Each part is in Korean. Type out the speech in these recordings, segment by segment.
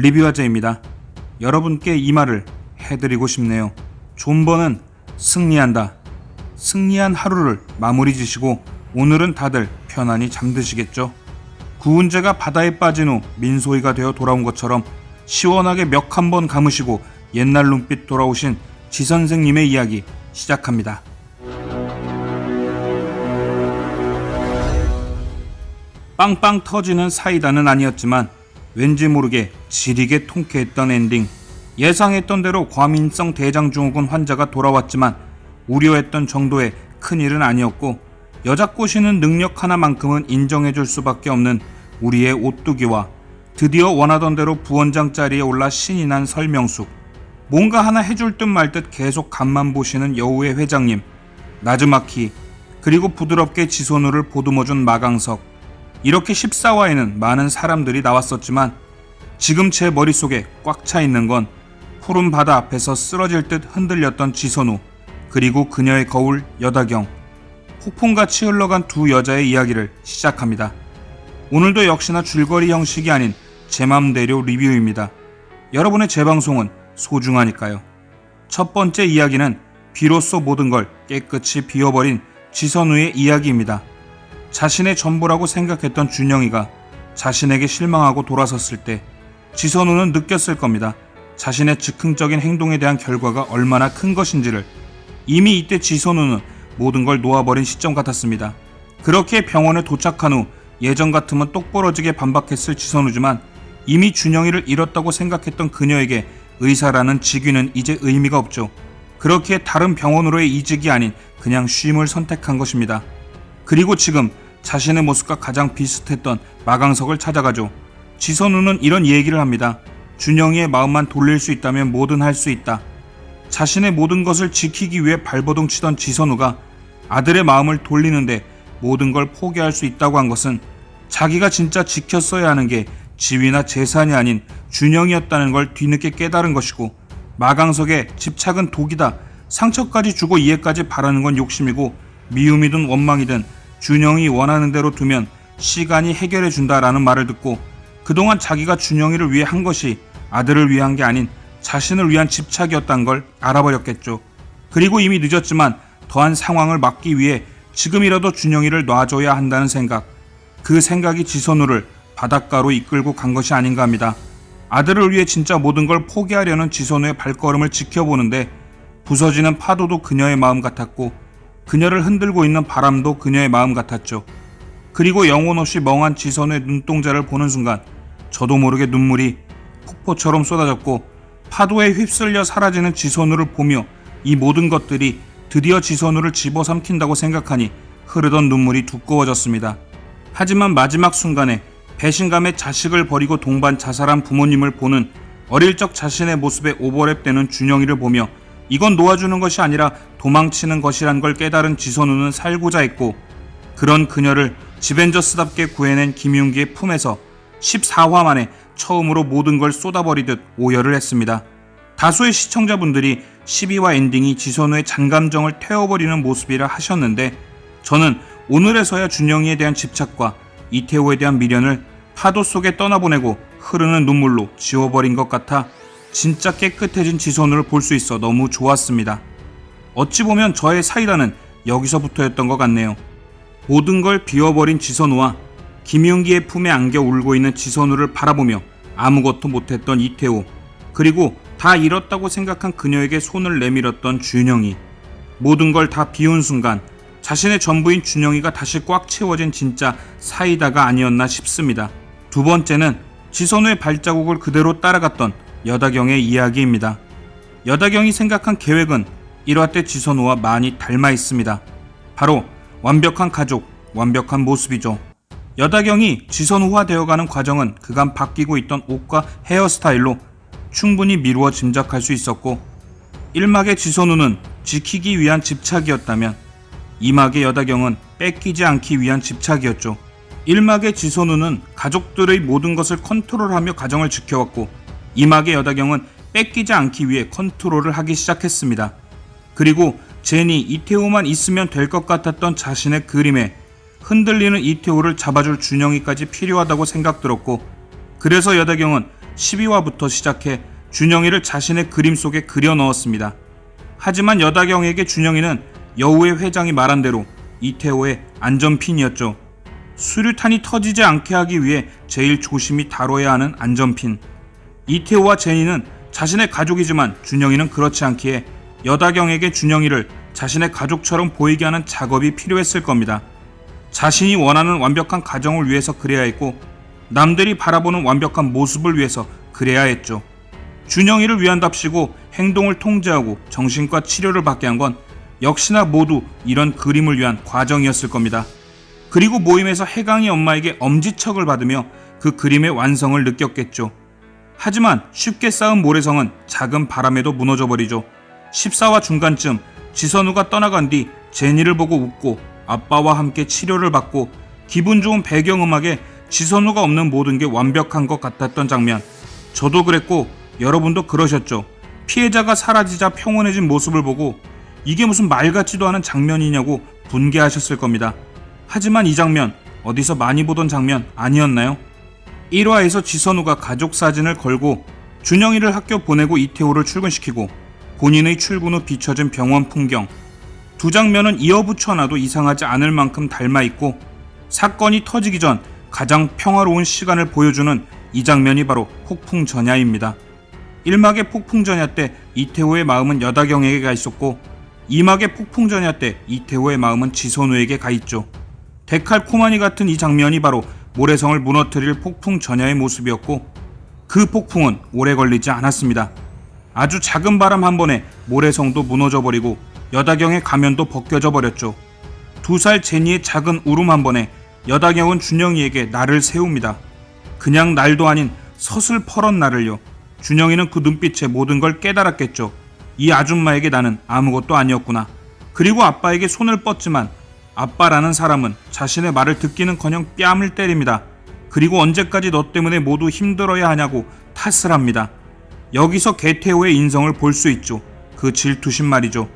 리뷰화제입니다. 여러분께 이 말을 해드리고 싶네요. 존버는 승리한다. 승리한 하루를 마무리 지시고 오늘은 다들 편안히 잠드시겠죠. 구은재가 바다에 빠진 후 민소희가 되어 돌아온 것처럼 시원하게 멱 한번 감으시고 옛날 눈빛 돌아오신 지선생님의 이야기 시작합니다. 빵빵 터지는 사이다는 아니었지만 왠지 모르게 지리게 통쾌했던 엔딩. 예상했던 대로 과민성 대장증후군 환자가 돌아왔지만 우려했던 정도의 큰일은 아니었고 여자 꼬시는 능력 하나만큼은 인정해줄 수밖에 없는 우리의 오뚜기와 드디어 원하던 대로 부원장 자리에 올라 신이 난 설명숙, 뭔가 하나 해줄 듯 말 듯 계속 간만 보시는 여우의 회장님, 나즈마키, 그리고 부드럽게 지선우를 보듬어준 마강석. 이렇게 14화에는 많은 사람들이 나왔었지만 지금 제 머릿속에 꽉 차 있는 건 푸른 바다 앞에서 쓰러질 듯 흔들렸던 지선우, 그리고 그녀의 거울 여다경, 폭풍같이 흘러간 두 여자의 이야기를 시작합니다. 오늘도 역시나 줄거리 형식이 아닌 제 맘대로 리뷰입니다. 여러분의 재방송은 소중하니까요. 첫 번째 이야기는 비로소 모든 걸 깨끗이 비워버린 지선우의 이야기입니다. 자신의 전부라고 생각했던 준영이가 자신에게 실망하고 돌아섰을 때 지선우는 느꼈을 겁니다. 자신의 즉흥적인 행동에 대한 결과가 얼마나 큰 것인지를. 이미 이때 지선우는 모든 걸 놓아버린 시점 같았습니다. 그렇게 병원에 도착한 후 예전 같으면 똑부러지게 반박했을 지선우지만 이미 준영이를 잃었다고 생각했던 그녀에게 의사라는 직위는 이제 의미가 없죠. 그렇게 다른 병원으로의 이직이 아닌 그냥 쉼을 선택한 것입니다. 그리고 지금 자신의 모습과 가장 비슷했던 마강석을 찾아가죠. 지선우는 이런 얘기를 합니다. 준영이의 마음만 돌릴 수 있다면 뭐든 할 수 있다. 자신의 모든 것을 지키기 위해 발버둥 치던 지선우가 아들의 마음을 돌리는데 모든 걸 포기할 수 있다고 한 것은 자기가 진짜 지켰어야 하는 게 지위나 재산이 아닌 준영이었다는 걸 뒤늦게 깨달은 것이고, 마강석의 집착은 독이다. 상처까지 주고 이해까지 바라는 건 욕심이고 미움이든 원망이든 준영이 원하는 대로 두면 시간이 해결해 준다라는 말을 듣고 그동안 자기가 준영이를 위해 한 것이 아들을 위한 게 아닌 자신을 위한 집착이었다는 걸 알아버렸겠죠. 그리고 이미 늦었지만 더한 상황을 막기 위해 지금이라도 준영이를 놔줘야 한다는 생각. 그 생각이 지선우를 바닷가로 이끌고 간 것이 아닌가 합니다. 아들을 위해 진짜 모든 걸 포기하려는 지선우의 발걸음을 지켜보는데 부서지는 파도도 그녀의 마음 같았고 그녀를 흔들고 있는 바람도 그녀의 마음 같았죠. 그리고 영혼 없이 멍한 지선우의 눈동자를 보는 순간 저도 모르게 눈물이 폭포처럼 쏟아졌고 파도에 휩쓸려 사라지는 지선우를 보며 이 모든 것들이 드디어 지선우를 집어삼킨다고 생각하니 흐르던 눈물이 두꺼워졌습니다. 하지만 마지막 순간에 배신감에 자식을 버리고 동반 자살한 부모님을 보는 어릴 적 자신의 모습에 오버랩되는 준영이를 보며 이건 놓아주는 것이 아니라 도망치는 것이란 걸 깨달은 지선우는 살고자 했고, 그런 그녀를 지벤저스답게 구해낸 김윤기의 품에서 14화 만에 처음으로 모든 걸 쏟아버리듯 오열을 했습니다. 다수의 시청자분들이 12화 엔딩이 지선우의 잔감정을 태워버리는 모습이라 하셨는데 저는 오늘에서야 준영이에 대한 집착과 이태호에 대한 미련을 파도 속에 떠나보내고 흐르는 눈물로 지워버린 것 같아 진짜 깨끗해진 지선우를 볼 수 있어 너무 좋았습니다. 어찌 보면 저의 사이다는 여기서부터였던 것 같네요. 모든 걸 비워버린 지선우와 김윤기의 품에 안겨 울고 있는 지선우를 바라보며 아무것도 못했던 이태호, 그리고 다 잃었다고 생각한 그녀에게 손을 내밀었던 준영이, 모든 걸 다 비운 순간 자신의 전부인 준영이가 다시 꽉 채워진 진짜 사이다가 아니었나 싶습니다. 두 번째는 지선우의 발자국을 그대로 따라갔던 여다경의 이야기입니다. 여다경이 생각한 계획은 1화 때 지선우와 많이 닮아 있습니다. 바로 완벽한 가족, 완벽한 모습이죠. 여다경이 지선우화 되어가는 과정은 그간 바뀌고 있던 옷과 헤어스타일로 충분히 미루어 짐작할 수 있었고, 1막의 지선우는 지키기 위한 집착이었다면 2막의 여다경은 뺏기지 않기 위한 집착이었죠. 1막의 지선우는 가족들의 모든 것을 컨트롤하며 가정을 지켜왔고 2막의 여다경은 뺏기지 않기 위해 컨트롤을 하기 시작했습니다. 그리고 제니, 이태호만 있으면 될 것 같았던 자신의 그림에 흔들리는 이태호를 잡아줄 준영이까지 필요하다고 생각들었고, 그래서 여다경은 12화부터 시작해 준영이를 자신의 그림 속에 그려 넣었습니다. 하지만 여다경에게 준영이는 여우의 회장이 말한 대로 이태호의 안전핀이었죠. 수류탄이 터지지 않게 하기 위해 제일 조심히 다뤄야 하는 안전핀. 이태호와 제니는 자신의 가족이지만 준영이는 그렇지 않기에 여다경에게 준영이를 자신의 가족처럼 보이게 하는 작업이 필요했을 겁니다. 자신이 원하는 완벽한 가정을 위해서 그래야 했고 남들이 바라보는 완벽한 모습을 위해서 그래야 했죠. 준영이를 위한답시고 행동을 통제하고 정신과 치료를 받게 한 건 역시나 모두 이런 그림을 위한 과정이었을 겁니다. 그리고 모임에서 해강이 엄마에게 엄지척을 받으며 그 그림의 완성을 느꼈겠죠. 하지만 쉽게 쌓은 모래성은 작은 바람에도 무너져 버리죠. 14화 중간쯤 지선우가 떠나간 뒤 제니를 보고 웃고 아빠와 함께 치료를 받고 기분 좋은 배경음악에 지선우가 없는 모든 게 완벽한 것 같았던 장면. 저도 그랬고 여러분도 그러셨죠. 피해자가 사라지자 평온해진 모습을 보고 이게 무슨 말 같지도 않은 장면이냐고 분개하셨을 겁니다. 하지만 이 장면 어디서 많이 보던 장면 아니었나요? 1화에서 지선우가 가족 사진을 걸고 준영이를 학교 보내고 이태호를 출근시키고 본인의 출근 후 비춰진 병원 풍경. 두 장면은 이어붙여놔도 이상하지 않을 만큼 닮아있고 사건이 터지기 전 가장 평화로운 시간을 보여주는 이 장면이 바로 폭풍 전야입니다. 1막의 폭풍 전야 때 이태호의 마음은 여다경에게 가 있었고 2막의 폭풍 전야 때 이태호의 마음은 지선우에게 가 있죠. 데칼코마니 같은 이 장면이 바로 모래성을 무너뜨릴 폭풍 전야의 모습이었고 그 폭풍은 오래 걸리지 않았습니다. 아주 작은 바람 한 번에 모래성도 무너져버리고 여다경의 가면도 벗겨져 버렸죠. 2살 제니의 작은 울음 한 번에 여다경은 준영이에게 날을 세웁니다. 그냥 날도 아닌 서슬퍼런 날을요. 준영이는 그 눈빛에 모든 걸 깨달았겠죠. 이 아줌마에게 나는 아무것도 아니었구나. 그리고 아빠에게 손을 뻗지만 아빠라는 사람은 자신의 말을 듣기는커녕 뺨을 때립니다. 그리고 언제까지 너 때문에 모두 힘들어야 하냐고 탓을 합니다. 여기서 개태호의 인성을 볼 수 있죠. 그 질투심 말이죠.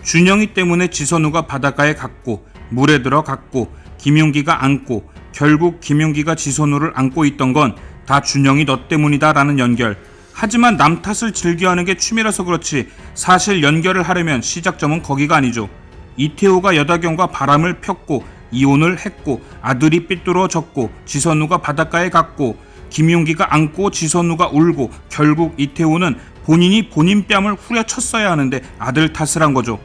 준영이 때문에 지선우가 바닷가에 갔고 물에 들어갔고 김용기가 안고 결국 김용기가 지선우를 안고 있던 건 다 준영이 너 때문이다 라는 연결. 하지만 남 탓을 즐겨하는 게 취미라서 그렇지 사실 연결을 하려면 시작점은 거기가 아니죠. 이태호가 여다경과 바람을 폈고 이혼을 했고 아들이 삐뚤어졌고 지선우가 바닷가에 갔고 김용기가 안고 지선우가 울고 결국 이태호는 본인이 본인 뺨을 후려쳤어야 하는데 아들 탓을 한 거죠.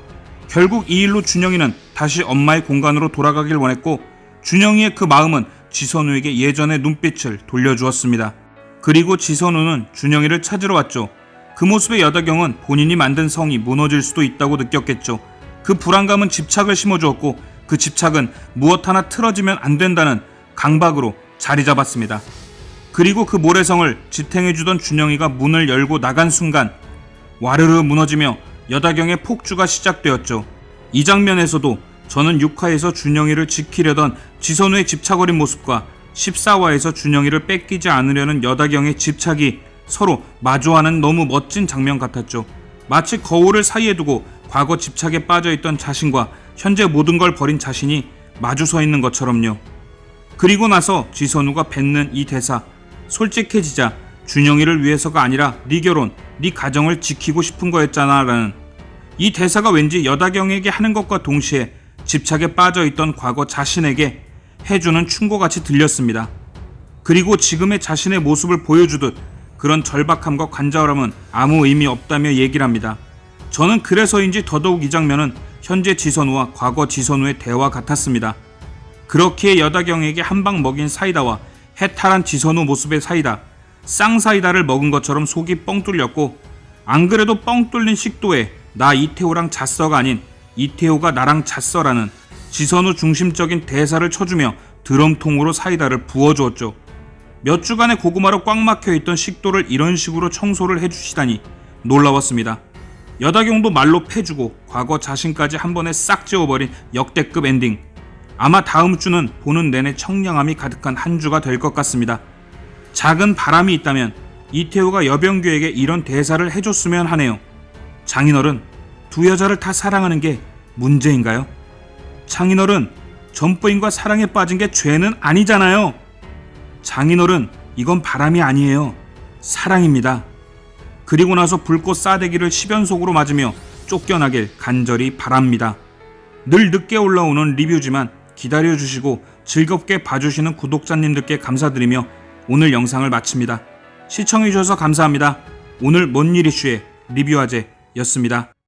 결국 이 일로 준영이는 다시 엄마의 공간으로 돌아가길 원했고 준영이의 그 마음은 지선우에게 예전의 눈빛을 돌려주었습니다. 그리고 지선우는 준영이를 찾으러 왔죠. 그 모습에 여다경은 본인이 만든 성이 무너질 수도 있다고 느꼈겠죠. 그 불안감은 집착을 심어주었고 그 집착은 무엇 하나 틀어지면 안 된다는 강박으로 자리 잡았습니다. 그리고 그 모래성을 지탱해주던 준영이가 문을 열고 나간 순간 와르르 무너지며 여다경의 폭주가 시작되었죠. 이 장면에서도 저는 6화에서 준영이를 지키려던 지선우의 집착 어린 모습과 14화에서 준영이를 뺏기지 않으려는 여다경의 집착이 서로 마주하는 너무 멋진 장면 같았죠. 마치 거울을 사이에 두고 과거 집착에 빠져있던 자신과 현재 모든 걸 버린 자신이 마주 서 있는 것처럼요. 그리고 나서 지선우가 뱉는 이 대사, 솔직해지자 준영이를 위해서가 아니라 네 결혼, 네 가정을 지키고 싶은 거였잖아 라는 이 대사가 왠지 여다경에게 하는 것과 동시에 집착에 빠져있던 과거 자신에게 해주는 충고같이 들렸습니다. 그리고 지금의 자신의 모습을 보여주듯 그런 절박함과 간절함은 아무 의미 없다며 얘기를 합니다. 저는 그래서인지 더더욱 이 장면은 현재 지선우와 과거 지선우의 대화 같았습니다. 그렇기에 여다경에게 한 방 먹인 사이다와 해탈한 지선우 모습의 사이다, 쌍사이다를 먹은 것처럼 속이 뻥 뚫렸고 안 그래도 뻥 뚫린 식도에 나 이태호랑 잤어가 아닌 이태호가 나랑 잤어라는 지선우 중심적인 대사를 쳐주며 드럼통으로 사이다를 부어주었죠. 몇 주간의 고구마로 꽉 막혀있던 식도를 이런 식으로 청소를 해주시다니 놀라웠습니다. 여다경도 말로 패주고 과거 자신까지 한 번에 싹 지워버린 역대급 엔딩. 아마 다음 주는 보는 내내 청량함이 가득한 한 주가 될 것 같습니다. 작은 바람이 있다면 이태호가 여병규에게 이런 대사를 해줬으면 하네요. 장인어른, 두 여자를 다 사랑하는 게 문제인가요? 장인어른, 전부인과 사랑에 빠진 게 죄는 아니잖아요. 장인어른, 이건 바람이 아니에요. 사랑입니다. 그리고 나서 불꽃 싸대기를 10연속으로 맞으며 쫓겨나길 간절히 바랍니다. 늘 늦게 올라오는 리뷰지만 기다려주시고 즐겁게 봐주시는 구독자님들께 감사드리며 오늘 영상을 마칩니다. 시청해주셔서 감사합니다. 오늘 뭔 일 이슈의 리뷰 화제였습니다.